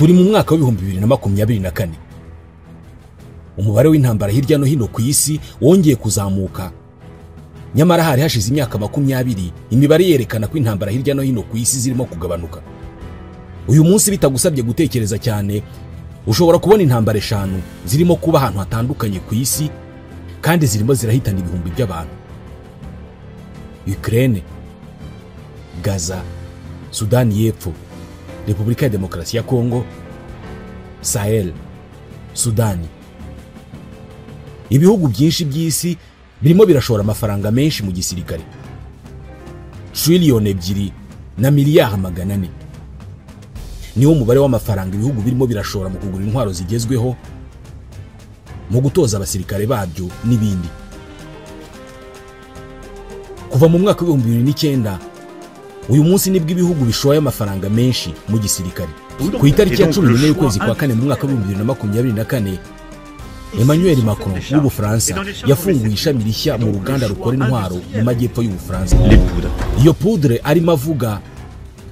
Turi mu mwaka w'2024. Umubare w'intambara hirya no hino ku isi wongeye kuzamuka. Nyamara hari hashize imyaka 20 imibare yerekana ko intambara hirya no hino ku isi zirimo kugabanuka. Uyu munsi bitagusabye gutekereza cyane, ushobora kubona intambara 5 zirimo kuba ahantu hatandukanye ku isi kandi zirimo zirahitana ibihumbi by'abantu. Ukraine, Gaza, Sudani y'Epfo, Repubulika ya Demokarasi ya Kongo, Sahel, Sudani. Ibihugu byinshi by'isi birimo birashora amafaranga menshi mu gisirikare. Trillion 2 na miliyari 400 niwo mubare w'amafaranga ibihugu birimo birashora mu kugura intwaro zigezweho, mu gutoza abasirikare babyo n'ibindi. Kuva mu mwaka w'2009 uyu munsi nibwo ibihugu bishoye amafaranga menshi mu gisirikare. Ku itariki ya 14 y'ukwezi kwa 4 mu mwaka w'2024, Emmanuel Macron w'Ubufaransa yafunguye ishami rishya mu ruganda rukora intwaro mu majyepfo y'Ubufaransa. Iyo poudre arimo avuga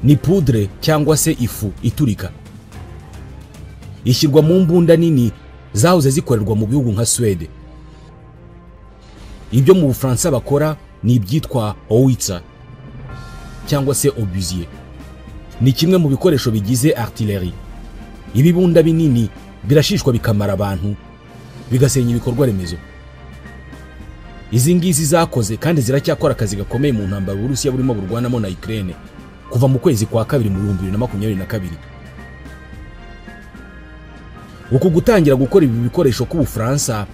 ni poudre cyangwa se ifu iturika. Ishyirwa mu mbunda nini zahoze zikorerwa mu bihugu nka Swede. Ibyo mu Bufaransa bakora ni ibyitwa howitzer cyangwa se obusier. Ni kimwe mu bikoresho bigize artillerie. Ibibunda binini birashishwa bikamara abantu, bigasenya ibikorwa remezo. Izi ngizi zakoze kandi ziracyakora akazi gakomeye mu ntambara Uburusiya burimo burwanamo na Ukraine kuva mu kwezi kwa 2 mu 2022. Uku gutangira gukora ibi bikoresho ku Bufaransa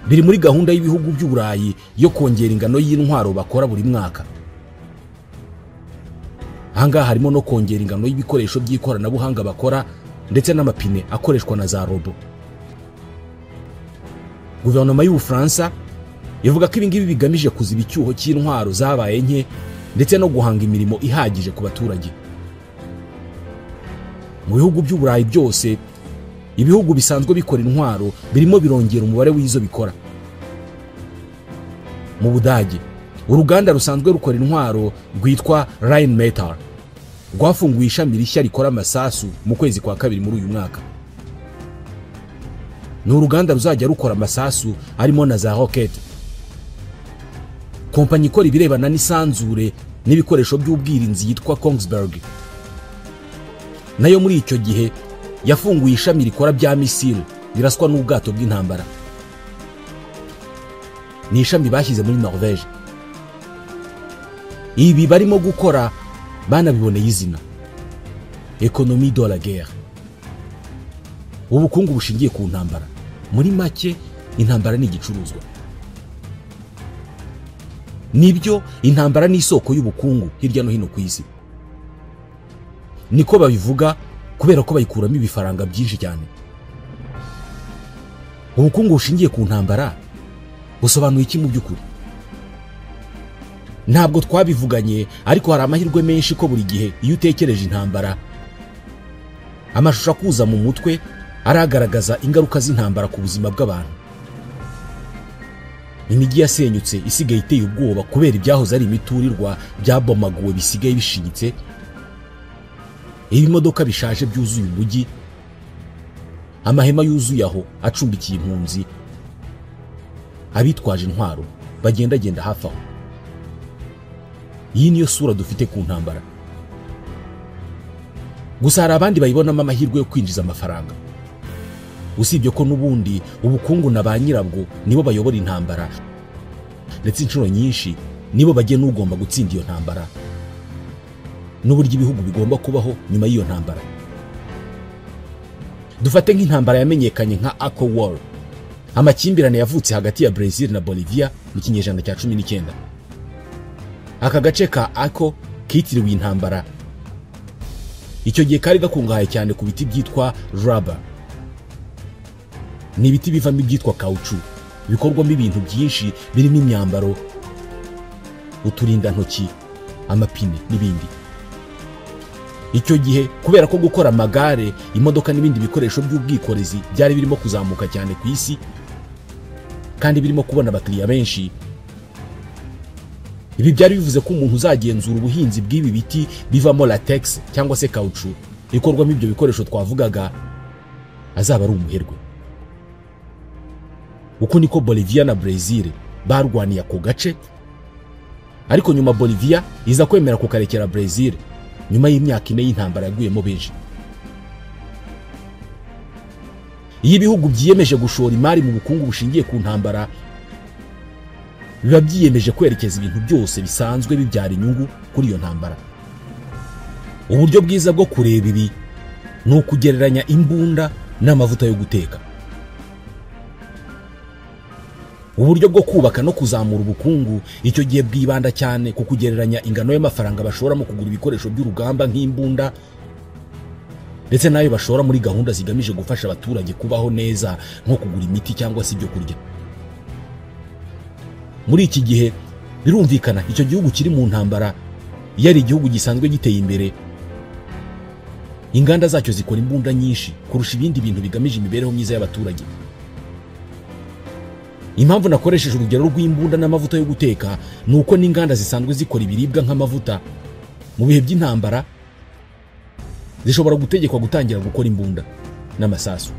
biri muri gahunda y'ibihugu by'Uburayi yo kongera ingano y'intwaro bakora buri mwaka. Hanga harimo no kongera ingano y'ibikoresho by'ikoranabuhanga bakora ndetse n'amapine akoreshwa na za robo. Guverinoma y'Ubufaransa ivuga ko ibingibi bigamije kuziba icyuho cy'intwaro zabaye nke ndetse no guhanga imirimo ihagije ku baturage. Mu bihugu by'Uburayi byose, ibihugu bisanzwe bikora intwaro birimo birongera umubare w'izo bikora. Mu Budage, uruganda rusanzwe rukora intwaro rwitwa Rheinmetall rwafunguye ishami rishya rikora amasasu mu kwezi kwa 2 muri uyu mwaka. Ni uruganda ruzajya rukora amasasu arimo na za rocket. Kompanyi ikora ibirebana n'isanzure n'ibikoresho by'ubwirinzi yitwa Kongsberg, nayo muri icyo gihe yafunguye ishami rikora bya misile biraswa n'ubwato bw'intambara. Ni ishami bashyize muri Norvège. Ibi barimo gukora banabiboneye izina Economie de la guerre. Ubukungu bushingiye ku ntambara. Muri make, intambara ni igicuruzwa. Nibyo, intambara ni isoko y'ubukungu hirya no hino ku isi. Niko babivuga kubera ko bayikuramo ibifaranga byinshi cyane. Ubukungu bushingiye ku ntambara busobanuye iki mu by'ukuri? Ntabwo twabivuganye, ariko hari amahirwe menshi ko buri gihe iyo utekereje intambara, amashusho akuza mu mutwe aragaragaza ingaruka z'intambara ku buzima bw'abantu. Imijyi yasenyutse isigaye iteye ubwoba kubera ibyahoze ari imiturirwa byabomaguwe bisigaye bishinyitse. Ibimodoka bishaje byuzuye umujyi, amahema yuzuye aho acumbikiye impunzi, abitwaje intwaro bagendagenda hafi aho. Iyi niyo sura dufite ku ntambara. Gusa hari abandi bayibonamo amahirwe yo kwinjiza amafaranga. Usibye ko n'ubundi ubukungu na ba nyirabwo nibo bayobora intambara, ndetse inshuro nyinshi nibo bagiye n'ugomba gutsinda iyo ntambara n'uburyo ibihugu bigomba kubaho nyuma y'iyo ntambara. Dufate nk'intambara yamenyekanye nka Arco War, amakimbirane yavutse hagati ya Brazil na Bolivia mu kinyejana cya 19. Aka gace ka Arco kitiriwe intambara. Icyo gihe kari gakungahaye cyane ku biti byitwa rubber. Ni ibiti bivamo ibyitwa caoutchouc, bikorwamo ibintu byinshi birimo imyambaro, uturinda ntoki, amapine n'ibindi. Icyo gihe kubera ko gukora amagare, imodoka n'ibindi bikoresho by'ubwikorezi byari birimo kuzamuka cyane ku isi kandi birimo kubona abakiriya benshi, Ibi byari bivuze ko umuntu uzagenzura ubuhinzi bw'ibi biti bivamo latex cyangwa se caoutchouc ikorwamo ibyo bikoresho twavugaga azaba ari umuherwe. Uko niko Bolivia na Brazil barwaniye ako gace, ariko nyuma Bolivia iza kwemera kukarekera Brazil nyuma y'imyaka 4 y'intambara yaguyemo benshi. Iyo ibihugu byiyemeje gushora imari mu bukungu bushingiye ku ntambara, biba byiyemeje kwerekeza ibintu byose bisanzwe bibyara inyungu kuri iyo ntambara. Uburyo bwiza bwo kureba ibi ni ukugereranya imbunda n'amavuta yo guteka. Uburyo bwo kubaka no kuzamura ubukungu icyo gihe bwibanda cyane ku kugereranya ingano y'amafaranga bashora mu kugura ibikoresho by'urugamba nk'imbunda, ndetse nayo bashora muri gahunda zigamije gufasha abaturage kubaho neza nko kugura imiti cyangwa se ibyo kurya. Muri iki gihe birumvikana icyo gihugu kiri mu ntambara, iyo ari igihugu gisanzwe giteye imbere, inganda zacyo zikora imbunda nyinshi kurusha ibindi bintu bigamije imibereho myiza y'abaturage. Impamvu nakoresheje urugero rw'imbunda n'amavuta yo guteka ni uko n'inganda zisanzwe zikora ibiribwa nk'amavuta mu bihe by'intambara zishobora gutegekwa gutangira gukora imbunda n'amasasu.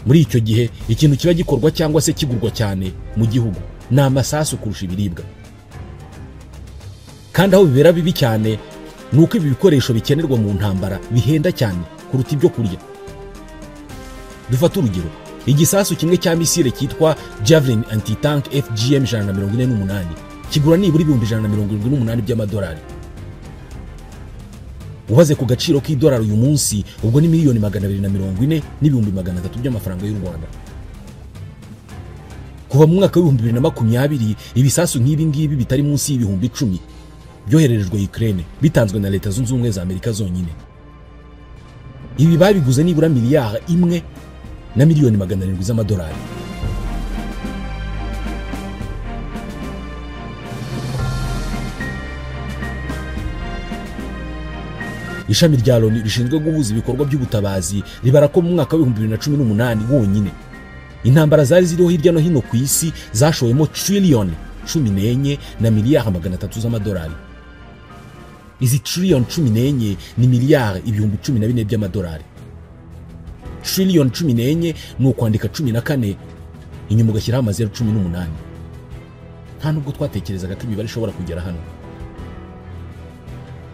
Muri icyo gihe ikintu kiba gikorwa cyangwa se kigurwa cyane mu gihugu ni amasasu kurusha ibiribwa. Kandi aho bibera bibi cyane ni uko ibi bikoresho bikenerwa mu ntambara bihenda cyane kuruta ibyo kurya. Dufata urugero, igisasu kimwe cya misile cyitwa Javelin Anti-Tank FGM 148 kigura nibura $178 by'amadolari. Ubaze ku gaciro k'idolari uyu munsi, ubwo ni $240 n'ibihumbi 300 by'amafaranga y'u Rwanda. Kuva mu mwaka wa 2020 ibisasu nk'ibi ngibi bitari munsi y'ibihumbi 10 byohererejwe Ukraine bitanzwe na Leta Zunze Ubumwe za Amerika zonyine. Ibi babiguze nibura miliyari 1 na miliyoni 700 z'amadolari. Ishami rya Loni rishinzwe guhuza ibikorwa by'ubutabazi ribara ko mu mwaka wa 2018 wonyine intambara zari ziriho hirya no hino ku isi zashoyemo trillion 14 na miliyari 300 z'amadolari. Izi trillion 14 ni miliyari ibihumbi 14 by'amadolari. Trillion 14 ni ukwandika 14 inyuma ugashyiraho amazeru 18. Nta nubwo twatekerezaga ko imibare ishobora kugera hano.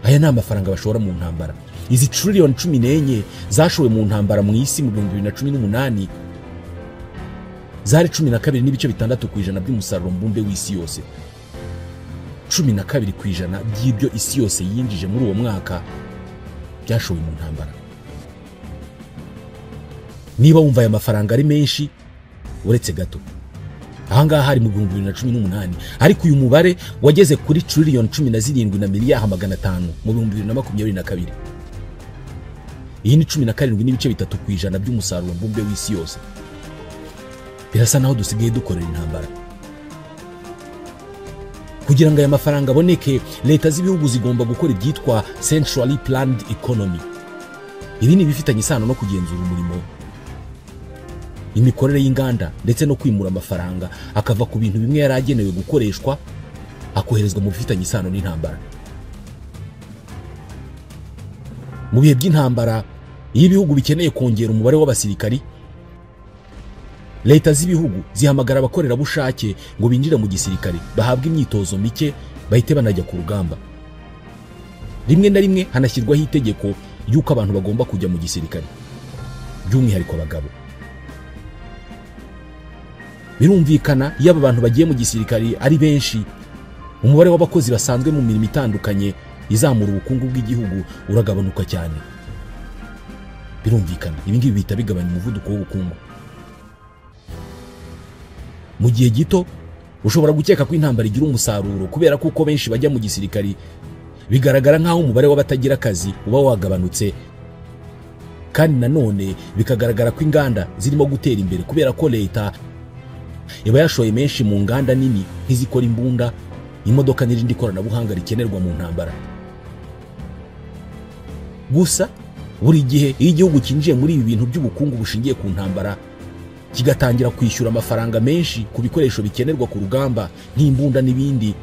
Aya ni amafaranga bashora mu ntambara. Izi trillion 14 zashowe mu ntambara mu isi mu 2018 zari 12.6% by'umusaruro mbumbe w'isi yose. 12% by'ibyo isi yose yinjije muri uwo mwaka byashowe mu ntambara. Niba wumva aya mafaranga ari menshi, uretse gato, ahangaha hari mu 2018, ariko uyu mubare wageze kuri trillion 17 na miliyari 500 mu 2022. Iyi ni 17.3% by'umusaruro mbumbe w'isi yose. Birasa naho dusigaye dukorera intambara. Kugira ngo aya mafaranga aboneke, leta z'ibihugu zigomba gukora ibyitwa centrally planned economy. Ibi ni bifitanye isano no kugenzura umurimo, imikorere y'inganda ndetse no kwimura amafaranga akava ku bintu bimwe yaragenewe gukoreshwa akoherezwa mu bifitanye isano n'intambara. Mu bihe by'intambara, iyo ibihugu bikeneye kongera umubare w'abasirikari, leta z'ibihugu zihamagara abakorerabushake ngo binjire mu gisirikare bahabwe imyitozo mike bahite banajya ku rugamba. Rimwe na rimwe hanashyirwaho itegeko y'uko abantu bagomba kujya mu gisirikare, by'umwihariko abagabo. Birumvikana iyo aba bantu bagiye mu gisirikare ari benshi, umubare w'abakozi basanzwe mu mirimo itandukanye izamura ubukungu bw'igihugu uragabanuka cyane. Birumvikana ibi ngibi bihita bigabanya umuvuduko w'ubukungu. Mu gihe gito ushobora gukeka ko intambara igira umusaruro kubera ko uko benshi bajya mu gisirikare bigaragara nk'aho umubare w'abatagira akazi uba wagabanutse, kandi nanone bikagaragara ko inganda zirimo gutera imbere kubera ko leta iba yashoye menshi mu nganda nini nk'izikora imbunda, imodoka n'irindi koranabuhanga rikenerwa mu ntambara. Gusa buri gihe iyo igihugu kinjiye muri ibi bintu by'ubukungu bushingiye ku ntambara, kigatangira kwishyura amafaranga menshi ku bikoresho bikenerwa ku rugamba nk'imbunda n'ibindi,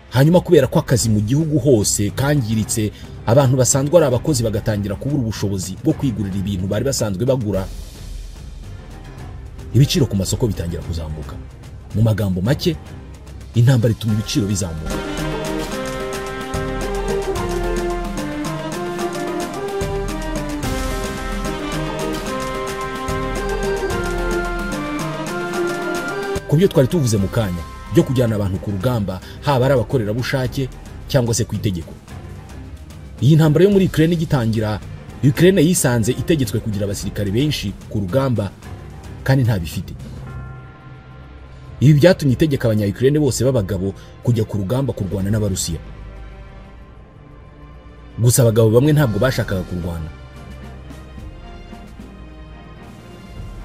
hanyuma kubera ko akazi mu gihugu hose kangiritse, abantu basanzwe ari abakozi bagatangira kubura ubushobozi bwo kwigurira ibintu bari basanzwe bagura, ibiciro ku masoko bitangira kuzamuka. Mu magambo make, intambara ituma ibiciro bizamuka. Ku byo twari tuvuze mu kanya byo kujyana abantu ku rugamba, haba ari abakorerabushake cyangwa se ku itegeko. Iyi ntambara yo muri Ukraine igitangira, Ukraine yisanze itegetswe kugira abasirikare benshi ku rugamba kandi nta bifite. Ibi byatumye itegeka abanya-Ukraine bose b'abagabo kujya ku rugamba kurwana n'Abarusiya. Gusa abagabo bamwe ntabwo bashakaga kurwana.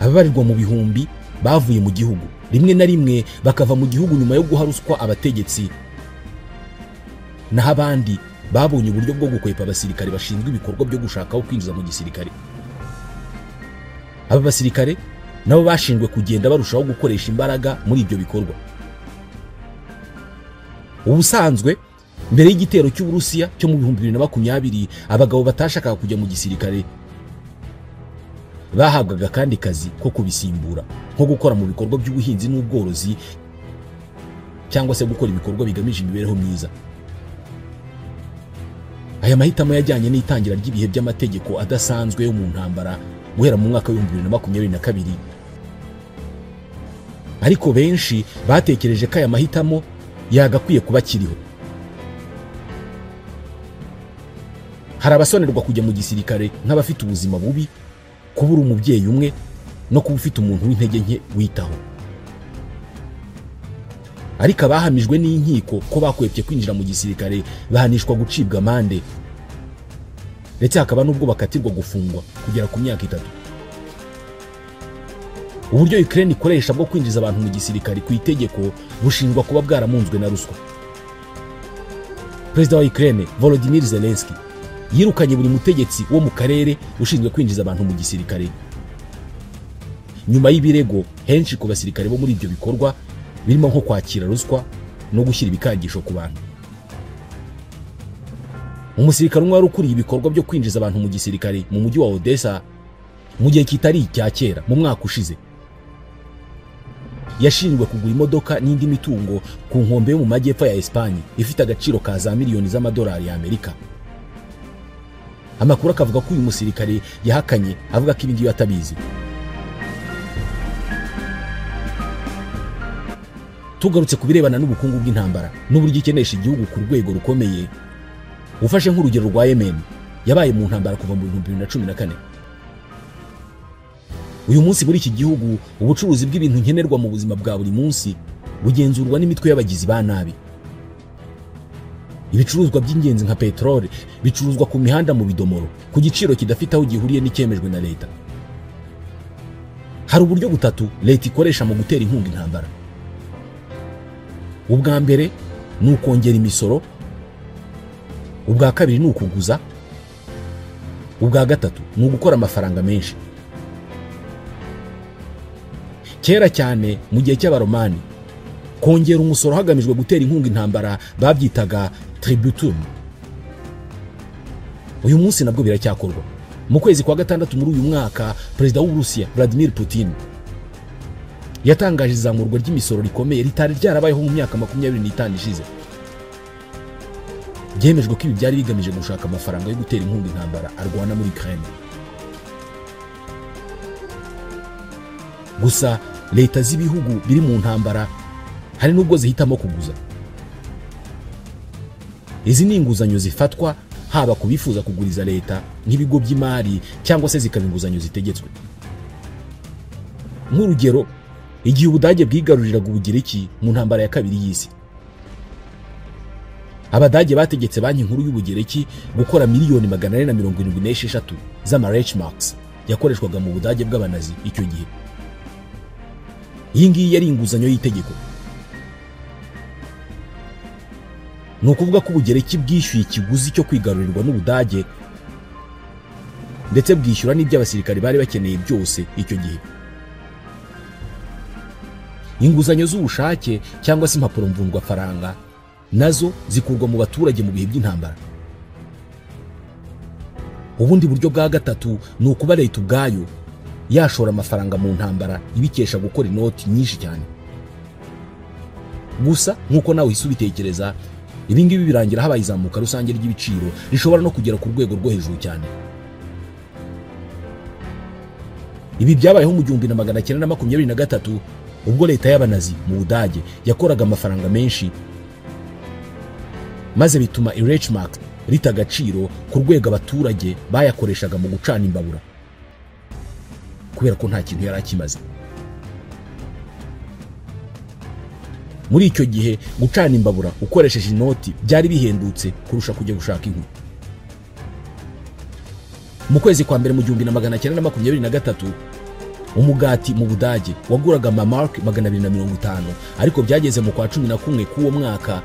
Ababarirwa mu bihumbi bavuye mu gihugu, rimwe na rimwe bakava mu gihugu nyuma yo guha ruswa abategetsi, naho abandi babonye uburyo bwo gukwepa abasirikare bashinzwe ibikorwa byo gushakaho kwinjiza mu gisirikare. Aba basirikare nabo bashinzwe kugenda barushaho gukoresha imbaraga muri ibyo bikorwa. Ubusanzwe mbere y'igitero cy'Uburusiya cyo mu 2020, abagabo batashakaga kujya mu gisirikare bahabwaga kandi kazi ko kubisimbura, nko gukora mu bikorwa by'ubuhinzi n'ubworozi cyangwa se gukora ibikorwa bigamije imibereho myiza. Aya mahitamo yajyanye n'itangira ry'ibihe by'amategeko adasanzwe yo mu ntambara guhera mu mwaka wa 2022. Ariko benshi batekereje ko aya mahitamo yagakwiye kuba kiriho. Hari abasonerwa kujya mu gisirikare nk'abafite ubuzima bubi, kubura umubyeyi umwe, no kuba ufite umuntu w'intege nke witaho. Ariko abahamijwe n'inkiko ko bakwepye kwinjira mu gisirikare bahanishwa gucibwa amande, ndetse hakaba n'ubwo bakatirwa gufungwa kugera ku myaka 3. Uburyo Ukraine ikoresha bwo kwinjiza abantu mu gisirikare ku itegeko bushinjwa kuba bwaramunzwe na ruswa. Perezida wa Ukraine Volodymyr Zelensky yirukanye buri mutegetsi wo mu karere ushinzwe kwinjiza abantu mu gisirikare, nyuma y'ibirego henshi ku basirikare bo muri ibyo bikorwa birimo nko kwakira ruswa no gushyira ibikangisho ku bantu. Umusirikare umwe wari ukuriye ibikorwa byo kwinjiza abantu mu gisirikare mu mujyi wa Odessa mu gihe kitari icya kera mu mwaka ushize, yashinjwe kugura imodoka n'indi mitungo ku nkombe yo mu majyepfo ya Espagne ifite agaciro ka za miliyoni z'amadolari y'Amerika. Amakuru akavuga ko uyu musirikare yahakanye, avuga ko ibi ngibi atabizi. Tugarutse ku birebana n'ubukungu bw'intambara n'uburyo ikenesha igihugu ku rwego rukomeye, ufashe nk'urugero rwa Yemen yabaye mu ntambara kuva mu 2014. Uyu munsi muri iki gihugu ubucuruzi bw'ibintu nkenerwa mu buzima bwa buri munsi bugenzurwa n'imitwe y'abagizi ba nabi. Ibicuruzwa by'ingenzi nka peteroli bicuruzwa ku mihanda mu bidomoro ku giciro kidafite aho gihuriye n'icyemejwe na leta. Hari uburyo butatu leta ikoresha mu gutera inkunga intambara. Ubwa mbere ni ukongera imisoro, ubwa kabiri ni ukuguza, ubwa gatatu ni ugukora amafaranga menshi. Kera cyane mu gihe cy'Abaromani, kongera umusoro hagamijwe gutera inkunga intambara babyitaga tributum. Uyu munsi nabwo biracyakorwa. Mu kwezi kwa gatandatu muri uyu mwaka, perezida w'Uburusiya Vladimir Putin yatangaje izamurwa ry'imisoro rikomeye ritari ryarabayeho mu myaka 25 ishize. Byemejwe ko ibi byari bigamije gushaka amafaranga yo gutera inkunga intambara arwana muri Ukraine. Gusa leta z'ibihugu biri mu ntambara hari n'ubwo zihitamo kuguza. Izi ni inguzanyo zifatwa haba kubifuza kuguriza leta nk'ibigo by'imari cyangwa se zikaba inguzanyo zitegetswe. Nk'urugero, igihe Ubudage bwigaruriraga Ubugereki mu ntambara ya kabiri y'isi, Abadage bategetse banki nkuru y'Ubugereki gukora miliyoni 476 z'ama-Reichsmarks yakoreshwaga mu Budage bw'Abanazi icyo gihe. Iyi ngiyi yari inguzanyo y'itegeko. Ni ukuvuga ko Ubugereki bwishyuye ikiguzi cyo kwigarurirwa n'Ubudage ndetse bwishyura n'ibyo abasirikare bari bakeneye byose icyo gihe. Inguzanyo z'ubushake cyangwa se impapuro mvunjwafaranga nazo zikurwa mu baturage mu bihe by'intambara. Ubundi buryo bwa gatatu ni ukuba leta ubwayo yashora amafaranga mu ntambara ibikesha gukora inoti nyinshi cyane. Gusa nk'uko nawe uhise ubitekereza, ibi ngibi birangira habaye izamuka rusange ry'ibiciro rishobora no kugera ku rwego rwo hejuru cyane. Ibi byabayeho mu 1923 ubwo leta y'Abanazi mu Budage yakoraga amafaranga menshi, maze bituma Reichsmark rita agaciro ku rwego abaturage bayakoreshaga mu gucana imbabura, kubera ko nta kintu yari akimaze. Muri icyo gihe gucana imbabura ukoresheje inoti byari bihendutse kurusha kujya gushaka inkwi. Mu kwezi kwa mbere mu 1923 umugati mu Budage waguraga amamark 250, ariko byageze mu kwa 11 k'uwo mwaka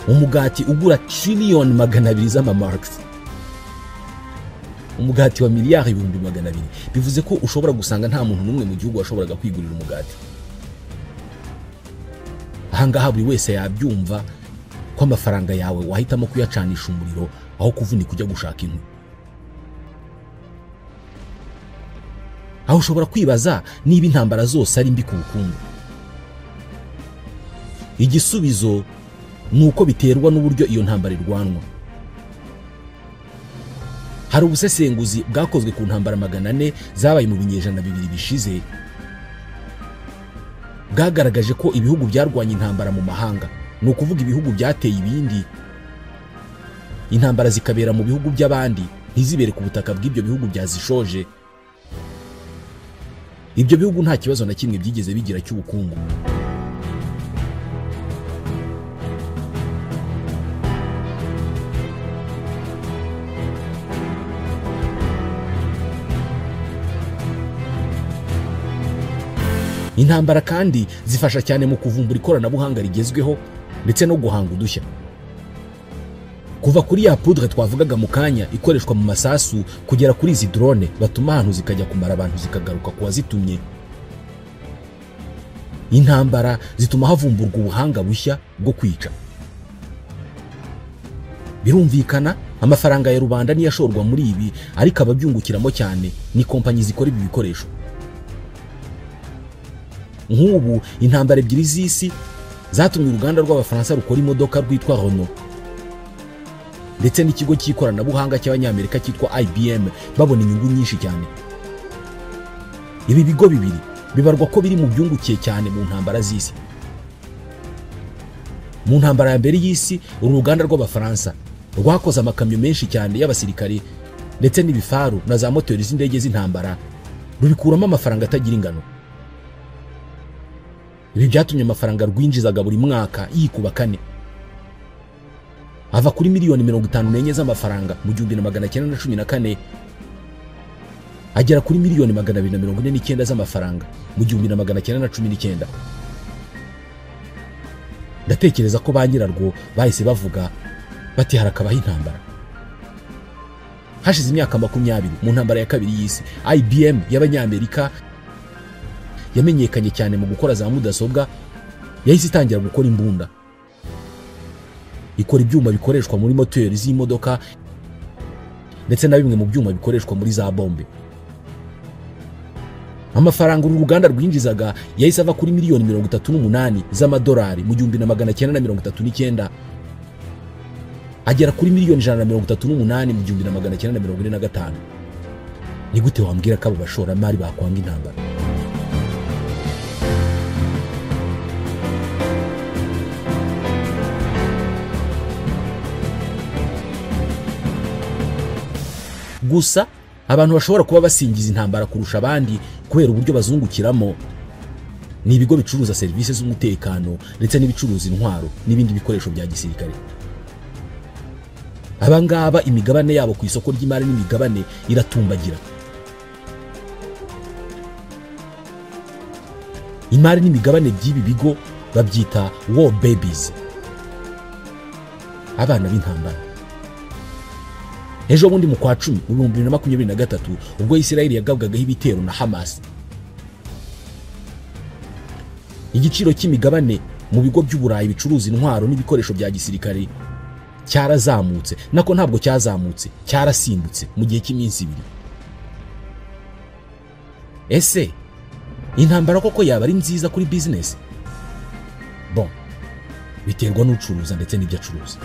umugati ugura trillion 200 z'amamarks. Umugati wa miliyari 200,000. Bivuze ko ushobora gusanga nta muntu n'umwe mu gihugu washoboraga kwigurira umugati. Ahangaha buri wese yabyumva ko amafaranga yawe wahitamo kuyacanisha umuriro aho kuvunika ujya gushaka inkwi. Aho ushobora kwibaza niba intambara zose ari mbi ku bukungu. Igisubizo ni uko biterwa n'uburyo iyo ntambara irwanwa. Hari ubusesenguzi bwakozwe ku ntambara 400 zabaye mu binyejana 2 bishize, bwagaragaje ko ibihugu byarwanya intambara mu mahanga, ni ukuvuga ibihugu byateye ibindi, intambara zikabera mu bihugu by'abandi ntizibere ku butaka bw'ibyo bihugu byazishoje. Ibyo bihugu nta kibazo na kimwe byigeze bigira cy'ubukungu. Intambara kandi zifasha cyane mu kuvumbura ikoranabuhanga rigezweho ndetse no guhanga udushya. Kuva kuri ya poudre twavugaga mu kanya ikoreshwa mu masasu kugera kuri izi drone batuma ahantu zikajya kumara abantu zikagaruka kuwa zitumye. Intambara zituma havumburwa ubuhanga bushya bwo kwica. Birumvikana amafaranga ya rubanda niyo ashorwa muri ibi, ariko ababyungukiramo cyane ni kompanyi zikora ibi bikoresho. Nk'ubu intambara ebyiri z'isi zatumye uruganda rw'Abafaransa rukora imodoka rwitwa Renault ndetse n'ikigo cy'ikoranabuhanga cy'Abanyamerika cyitwa IBM babona inyungu nyinshi cyane. Ibi bigo bibiri bibarwa ko biri mu byungukiye cyane mu ntambara z'isi. Mu ntambara ya mbere y'isi uru ruganda rw'Abafaransa rwakoze amakamyo menshi cyane y'abasirikare ndetse n'ibifaru na za moteri z'indege z'intambara, rubikuramo amafaranga atagira ingano. Ibi byatumye amafaranga rwinjizaga buri mwaka yikuba 4, ava kuri miliyoni 54 z'amafaranga mu 1914 agera kuri miliyoni 249 z'amafaranga mu 1919. Ndatekereza ko ba nyirarwo bahise bavuga bati harakabaho intambara. Hashize imyaka 20 mu ntambara ya kabiri y'isi, IBM y'Abanyamerika yamenyekanye cyane mu gukora za mudasobwa, yahise itangira gukora imbunda. Ikora ibyuma bikoreshwa muri moteri z'imodoka ndetse na bimwe mu byuma bikoreshwa muri za bombe. Amafaranga uru ruganda rwinjizaga yahise ava kuri miliyoni 38 z'amadolari mu 1939 agera kuri miliyoni 138 mu 1945. Ni gute wambwira ko abo bashoramari bakwanga intambara? Gusa abantu bashobora kuba basingiza intambara kurusha abandi kubera uburyo bazungukiramo ni ibigo bicuruza serivisi z'umutekano ndetse n'ibicuruza intwaro n'ibindi bikoresho bya gisirikare. Abangaba imigabane yabo ku isoko ry'imari n'imigabane iratumbagira. Imari n'imigabane by'ibi bigo babyita war babies, abana b'intambara. Ejo bundi mu kwa 10 mu 2023 ubwo Israel yagabwagaho ibitero na Hamas, igiciro cy'imigabane mu bigo by'uburayi bicuruza intwaro n'ibikoresho bya gisirikare cyarazamutse, nako ntabwo cyazamutse, cyarasimbutse mu gihe cy'iminsi 2. Ese intambara koko yaba ari nziza kuri business? Bon, biterwa n'ucuruza ndetse n'ibyo acuruza.